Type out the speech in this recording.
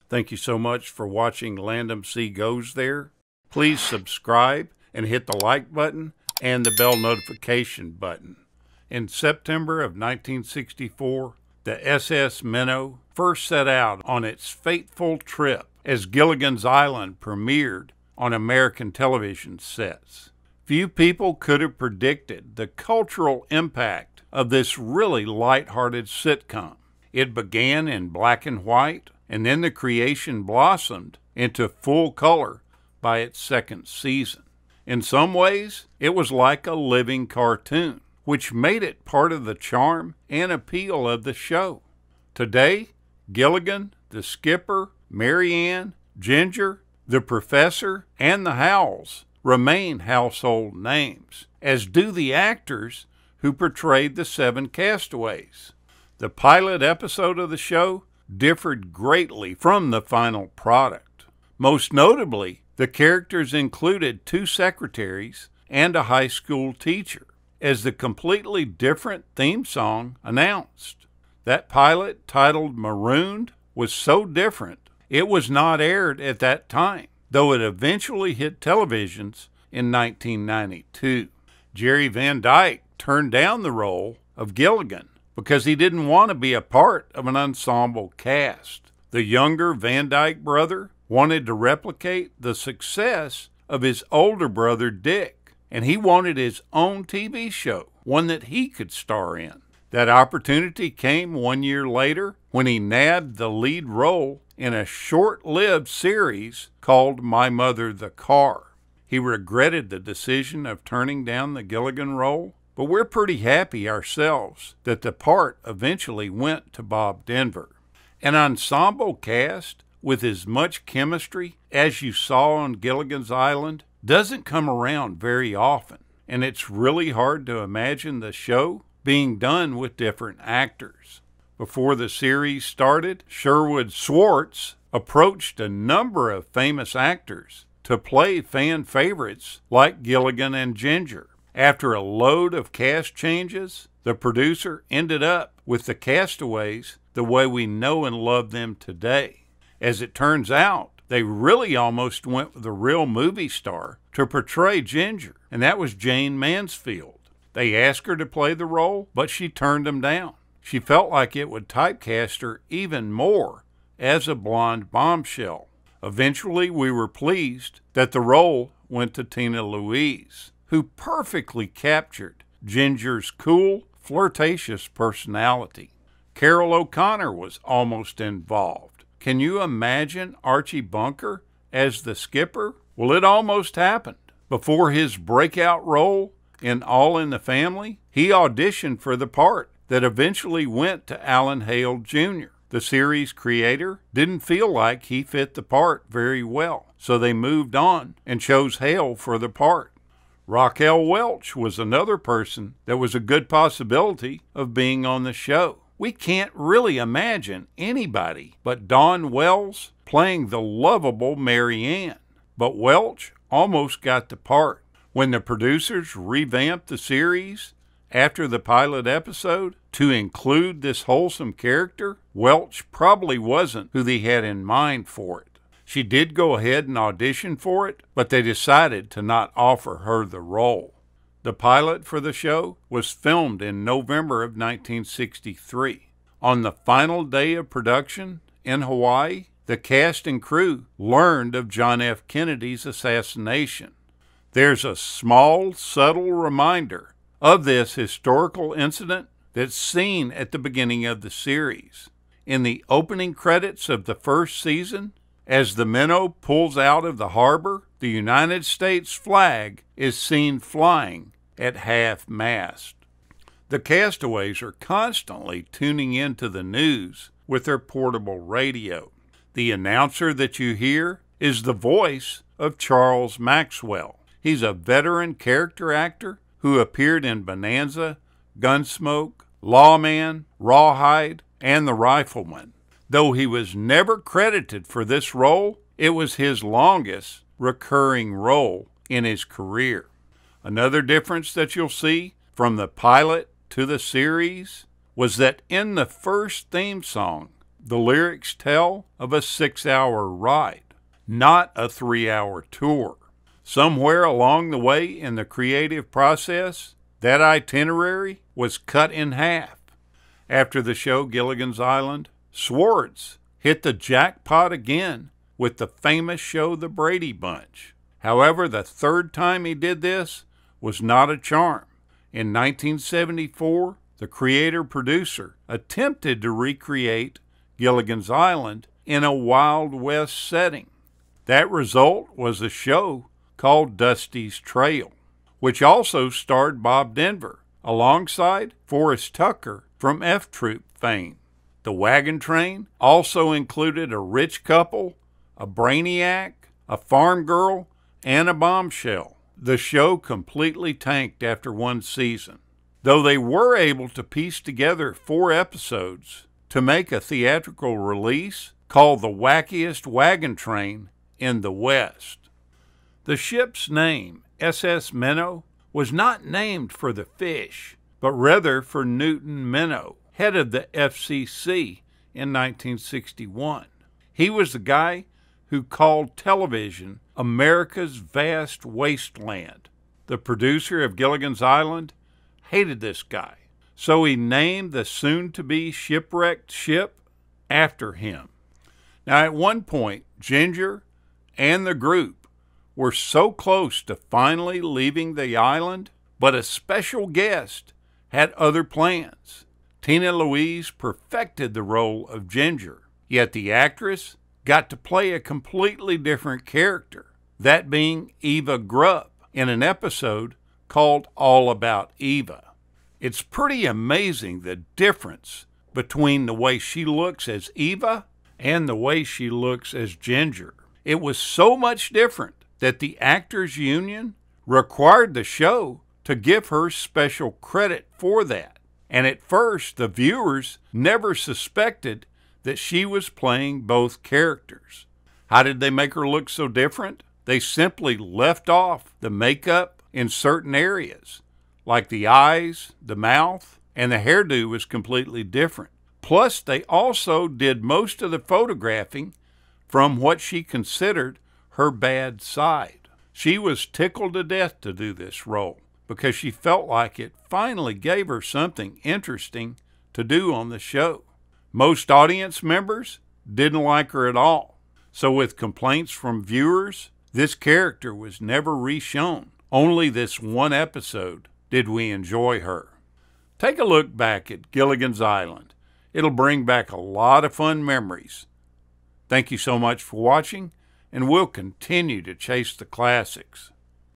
Thank you so much for watching Landumc Goes There. Please subscribe and hit the like button and the bell notification button. In September of 1964, the SS Minnow first set out on its fateful trip as Gilligan's Island premiered on American television sets. Few people could have predicted the cultural impact of this really lighthearted sitcom. It began in black and white, and then the creation blossomed into full color by its second season. In some ways, it was like a living cartoon, which made it part of the charm and appeal of the show. Today, Gilligan, the Skipper, Mary Ann, Ginger, the Professor, and the Howells remain household names, as do the actors who portrayed the 7 castaways. The pilot episode of the show differed greatly from the final product. Most notably, the characters included 2 secretaries and a high school teacher, as the completely different theme song announced. That pilot, titled Marooned, was so different it was not aired at that time, though it eventually hit televisions in 1992. Jerry Van Dyke turned down the role of Gilligan because he didn't want to be a part of an ensemble cast. The younger Van Dyke brother wanted to replicate the success of his older brother Dick, and he wanted his own TV show, one that he could star in. That opportunity came 1 year later when he nabbed the lead role in a short-lived series called My Mother the Car. He regretted the decision of turning down the Gilligan role, but we're pretty happy ourselves that the part eventually went to Bob Denver. An ensemble cast with as much chemistry as you saw on Gilligan's Island doesn't come around very often, and it's really hard to imagine the show being done with different actors. Before the series started, Sherwood Schwartz approached a number of famous actors to play fan favorites like Gilligan and Ginger. After a load of cast changes, the producer ended up with the castaways the way we know and love them today. As it turns out, they really almost went with a real movie star to portray Ginger, and that was Jane Mansfield. They asked her to play the role, but she turned them down. She felt like it would typecast her even more as a blonde bombshell. Eventually, we were pleased that the role went to Tina Louise, who perfectly captured Ginger's cool, flirtatious personality. Carol O'Connor was almost involved. Can you imagine Archie Bunker as the Skipper? Well, it almost happened. Before his breakout role in All in the Family, he auditioned for the part that eventually went to Alan Hale Jr. The series creator didn't feel like he fit the part very well, so they moved on and chose Hale for the part. Raquel Welch was another person that was a good possibility of being on the show. We can't really imagine anybody but Dawn Wells playing the lovable Mary Ann, but Welch almost got the part. When the producers revamped the series after the pilot episode to include this wholesome character, Welch probably wasn't who they had in mind for it. She did go ahead and audition for it, but they decided to not offer her the role. The pilot for the show was filmed in November of 1963. On the final day of production in Hawaii, the cast and crew learned of John F. Kennedy's assassination. There's a small, subtle reminder of this historical incident that's seen at the beginning of the series. In the opening credits of the first season, as the Minnow pulls out of the harbor, the United States flag is seen flying at half-mast. The castaways are constantly tuning into the news with their portable radio. The announcer that you hear is the voice of Charles Maxwell. He's a veteran character actor who appeared in Bonanza, Gunsmoke, Lawman, Rawhide, and The Rifleman. Though he was never credited for this role, it was his longest recurring role in his career. Another difference that you'll see from the pilot to the series was that in the first theme song, The lyrics tell of a 6-hour ride, not a 3-hour tour. Somewhere along the way in the creative process, that itinerary was cut in half. After the show Gilligan's Island, Schwartz hit the jackpot again with the famous show The Brady Bunch. However, the third time he did this was not a charm. In 1974, the creator-producer attempted to recreate Gilligan's Island in a Wild West setting. That result was a show called Dusty's Trail, which also starred Bob Denver, alongside Forrest Tucker from F Troop fame. The wagon train also included a rich couple, a brainiac, a farm girl, and a bombshell. The show completely tanked after one season, though they were able to piece together 4 episodes to make a theatrical release called The Wackiest Wagon Train in the West. The ship's name, SS Minnow, was not named for the fish, but rather for Newton Minnow, head of the FCC in 1961. He was the guy who called television America's vast wasteland. The producer of Gilligan's Island hated this guy, so he named the soon-to-be shipwrecked ship after him. Now, at one point, Ginger and the group were so close to finally leaving the island, but a special guest had other plans. Tina Louise perfected the role of Ginger, yet the actress got to play a completely different character, that being Eva Grubb, in an episode called All About Eva. It's pretty amazing the difference between the way she looks as Eva and the way she looks as Ginger. It was so much different that the Actors Union required the show to give her special credit for that. And at first, the viewers never suspected that she was playing both characters. How did they make her look so different? They simply left off the makeup in certain areas, like the eyes, the mouth, and the hairdo was completely different. Plus, they also did most of the photographing from what she considered her bad side. She was tickled to death to do this role because she felt like it finally gave her something interesting to do on the show. Most audience members didn't like her at all, so with complaints from viewers, this character was never reshown. Only this one episode did we enjoy her. Take a look back at Gilligan's Island. It'll bring back a lot of fun memories. Thank you so much for watching, and we'll continue to chase the classics.